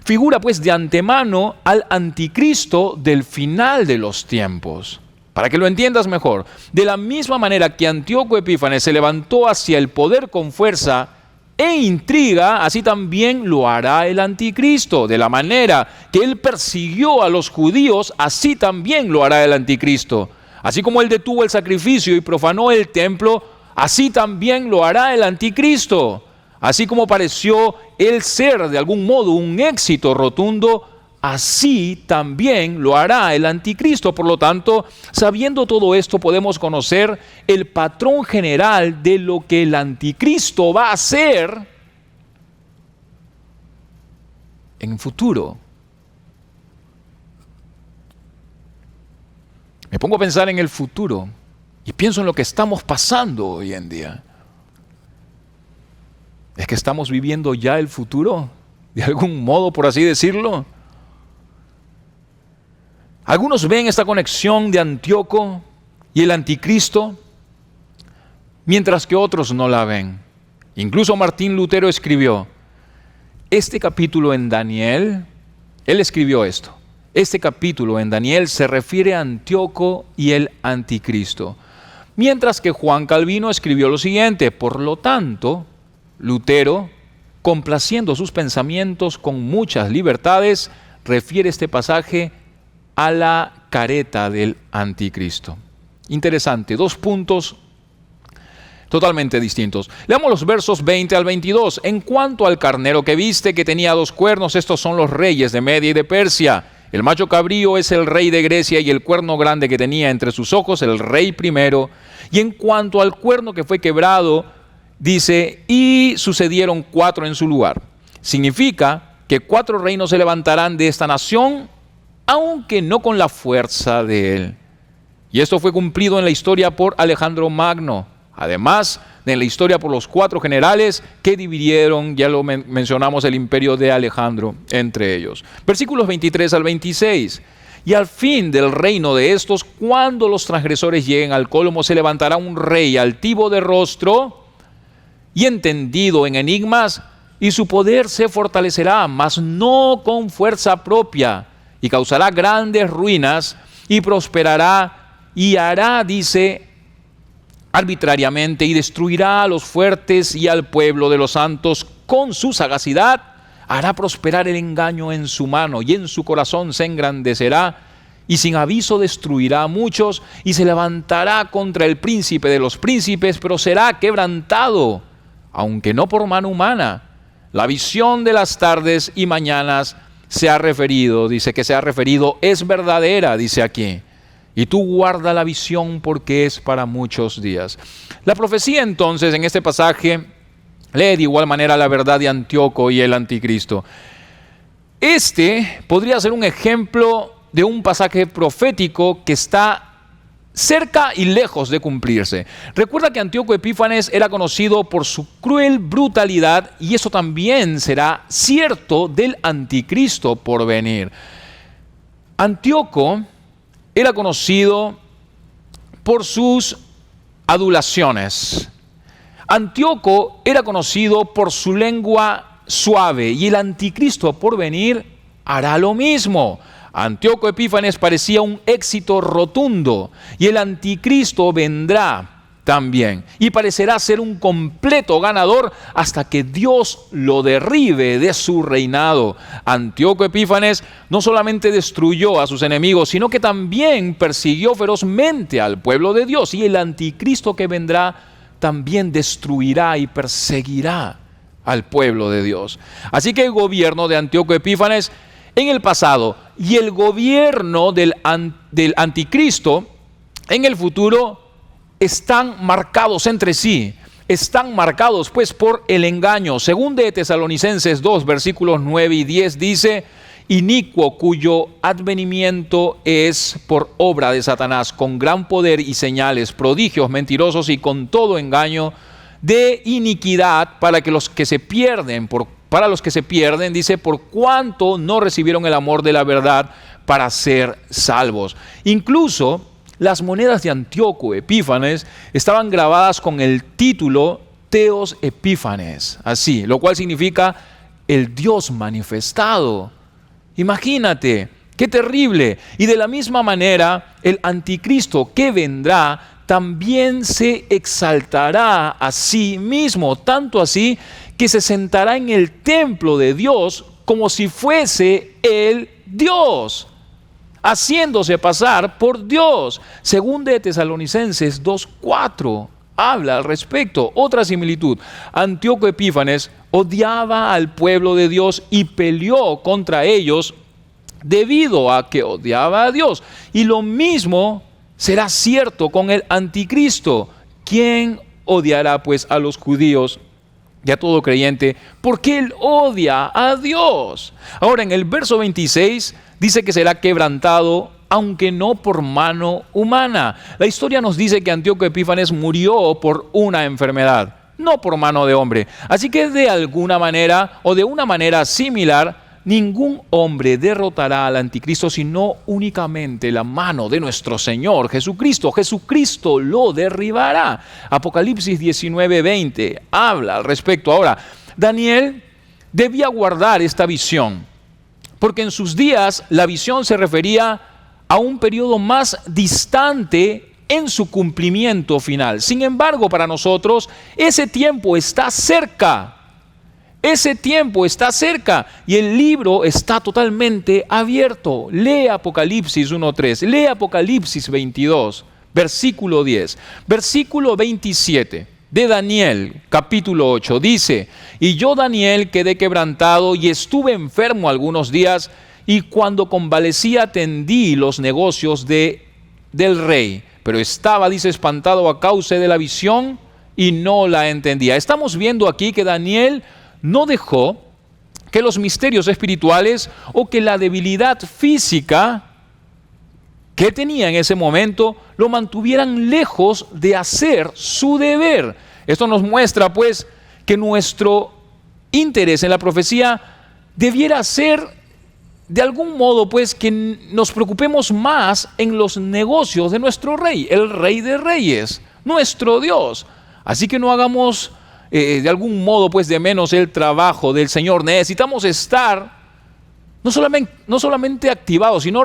Speaker 2: figura pues de antemano al anticristo del final de los tiempos. Para que lo entiendas mejor, de la misma manera que Antíoco Epífanes se levantó hacia el poder con fuerza e intriga, así también lo hará el anticristo. De la manera que él persiguió a los judíos, así también lo hará el anticristo. Así como él detuvo el sacrificio y profanó el templo, así también lo hará el anticristo. Así como pareció él ser de algún modo un éxito rotundo, así también lo hará el anticristo. Por lo tanto, sabiendo todo esto, podemos conocer el patrón general de lo que el anticristo va a hacer en el futuro. Me pongo a pensar en el futuro y pienso en lo que estamos pasando hoy en día. ¿Es que estamos viviendo ya el futuro? De algún modo, por así decirlo. Algunos ven esta conexión de Antíoco y el anticristo, mientras que otros no la ven. Incluso Martín Lutero escribió este capítulo en Daniel. Él escribió esto. Este capítulo en Daniel se refiere a Antíoco y el anticristo. Mientras que Juan Calvino escribió lo siguiente: por lo tanto, Lutero, complaciendo sus pensamientos con muchas libertades, refiere este pasaje a la careta del anticristo. Interesante, 2 puntos totalmente distintos. Leamos los versos 20 al 22. En cuanto al carnero que viste, que tenía 2 cuernos, estos son los reyes de Media y de Persia. El macho cabrío es el rey de Grecia, y el cuerno grande que tenía entre sus ojos, el rey primero. Y en cuanto al cuerno que fue quebrado, dice, y sucedieron 4 en su lugar. Significa que 4 reinos se levantarán de esta nación, aunque no con la fuerza de él. Y esto fue cumplido en la historia por Alejandro Magno. Además de en la historia por los 4 generales que dividieron, ya lo mencionamos, el imperio de Alejandro entre ellos. Versículos 23 al 26. Y al fin del reino de estos, cuando los transgresores lleguen al colmo, se levantará un rey altivo de rostro y entendido en enigmas, y su poder se fortalecerá, mas no con fuerza propia, y causará grandes ruinas, y prosperará, y hará, dice, arbitrariamente, y destruirá a los fuertes y al pueblo de los santos. Con su sagacidad hará prosperar el engaño en su mano, y en su corazón se engrandecerá, y sin aviso destruirá a muchos, y se levantará contra el príncipe de los príncipes, pero será quebrantado, aunque no por mano humana. La visión de las tardes y mañanas se ha referido, dice que se ha referido, es verdadera, dice aquí. Y tú guarda la visión, porque es para muchos días. La profecía entonces en este pasaje lee de igual manera la verdad de Antíoco y el anticristo. Este podría ser un ejemplo de un pasaje profético que está cerca y lejos de cumplirse. Recuerda que Antíoco Epífanes era conocido por su cruel brutalidad, y eso también será cierto del anticristo por venir. Antíoco era conocido por sus adulaciones. Antíoco era conocido por su lengua suave, y el anticristo por venir hará lo mismo. Antíoco Epífanes parecía un éxito rotundo, y el anticristo vendrá también, y parecerá ser un completo ganador hasta que Dios lo derribe de su reinado. Antíoco Epífanes no solamente destruyó a sus enemigos, sino que también persiguió ferozmente al pueblo de Dios, y el anticristo que vendrá también destruirá y perseguirá al pueblo de Dios. Así que el gobierno de Antíoco Epífanes en el pasado y el gobierno del anticristo en el futuro están marcados entre sí. Están marcados pues por el engaño. Según de Tesalonicenses 2, versículos 9 y 10 dice: inicuo, cuyo advenimiento es por obra de Satanás, con gran poder y señales, prodigios mentirosos y con todo engaño de iniquidad para los que se pierden, dice, por cuanto no recibieron el amor de la verdad para ser salvos. Incluso las monedas de Antíoco Epífanes estaban grabadas con el título Theos Epífanes, así, lo cual significa el Dios manifestado. Imagínate, qué terrible. Y de la misma manera, el anticristo que vendrá también se exaltará a sí mismo, tanto así que se sentará en el templo de Dios como si fuese el Dios, haciéndose pasar por Dios. Según de Tesalonicenses 2:4 habla al respecto. Otra similitud: Antíoco Epífanes odiaba al pueblo de Dios y peleó contra ellos debido a que odiaba a Dios. Y lo mismo será cierto con el anticristo. ¿Quién odiará pues a los judíos y a todo creyente? Porque él odia a Dios. Ahora, en el verso 26 dice que será quebrantado, aunque no por mano humana. La historia nos dice que Antíoco Epífanes murió por una enfermedad, no por mano de hombre. Así que de alguna manera o de una manera similar, ningún hombre derrotará al anticristo, sino únicamente la mano de nuestro Señor Jesucristo. Jesucristo lo derribará. Apocalipsis 19:20 habla al respecto. Ahora, Daniel debía guardar esta visión, porque en sus días la visión se refería a un periodo más distante en su cumplimiento final. Sin embargo, para nosotros ese tiempo está cerca. Ese tiempo está cerca y el libro está totalmente abierto. Lee Apocalipsis 1:3, lee Apocalipsis 22, versículo 10, versículo 27 de Daniel, capítulo 8, dice: y yo, Daniel, quedé quebrantado y estuve enfermo algunos días, y cuando convalecí atendí los negocios del rey, pero estaba, dice, espantado a causa de la visión y no la entendía. Estamos viendo aquí que Daniel no dejó que los misterios espirituales o que la debilidad física que tenía en ese momento lo mantuvieran lejos de hacer su deber. Esto nos muestra pues que nuestro interés en la profecía debiera ser de algún modo pues que nos preocupemos más en los negocios de nuestro rey, el Rey de Reyes, nuestro Dios. Así que no hagamos de algún modo pues de menos el trabajo del Señor. Necesitamos estar no solamente activados, sino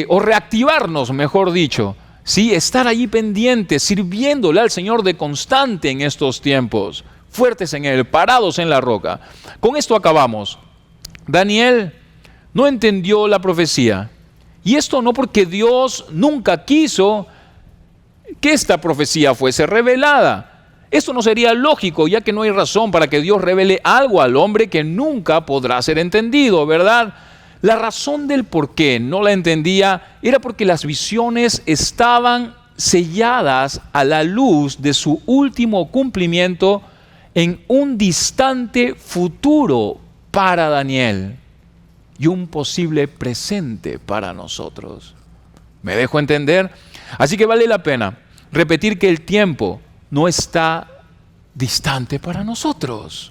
Speaker 2: o reactivarnos, mejor dicho, ¿sí? Estar allí pendientes, sirviéndole al Señor de constante en estos tiempos, fuertes en Él, parados en la roca. Con esto acabamos. Daniel no entendió la profecía, y esto no porque Dios nunca quiso que esta profecía fuese revelada. Esto no sería lógico, ya que no hay razón para que Dios revele algo al hombre que nunca podrá ser entendido, ¿verdad? La razón del por qué no la entendía era porque las visiones estaban selladas a la luz de su último cumplimiento en un distante futuro para Daniel y un posible presente para nosotros. ¿Me dejo entender? Así que vale la pena repetir que el tiempo no está distante para nosotros,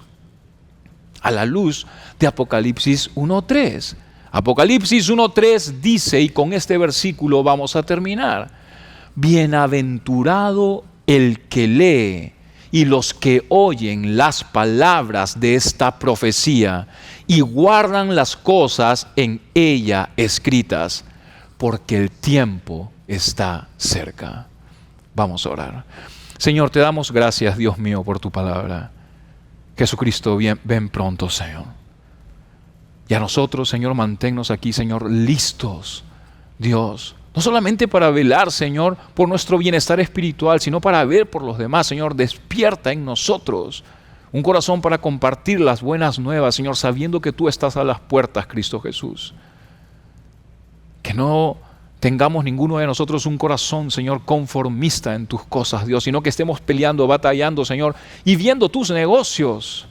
Speaker 2: a la luz de Apocalipsis 1:3. Apocalipsis 1:3 dice, y con este versículo vamos a terminar: bienaventurado el que lee y los que oyen las palabras de esta profecía y guardan las cosas en ella escritas, porque el tiempo está cerca. Vamos a orar. Señor, te damos gracias, Dios mío, por tu palabra. Jesucristo, ven pronto, Señor. Y a nosotros, Señor, manténnos aquí, Señor, listos, Dios, no solamente para velar, Señor, por nuestro bienestar espiritual, sino para ver por los demás. Señor, despierta en nosotros un corazón para compartir las buenas nuevas, Señor, sabiendo que tú estás a las puertas, Cristo Jesús. Que no tengamos ninguno de nosotros un corazón, Señor, conformista en tus cosas, Dios, sino que estemos peleando, batallando, Señor, y viendo tus negocios.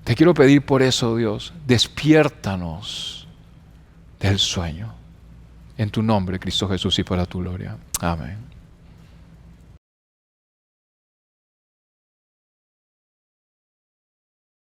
Speaker 2: Te Te quiero pedir por eso, Dios, despiértanos del sueño. En tu nombre, Cristo Jesús, y para tu gloria. Amén.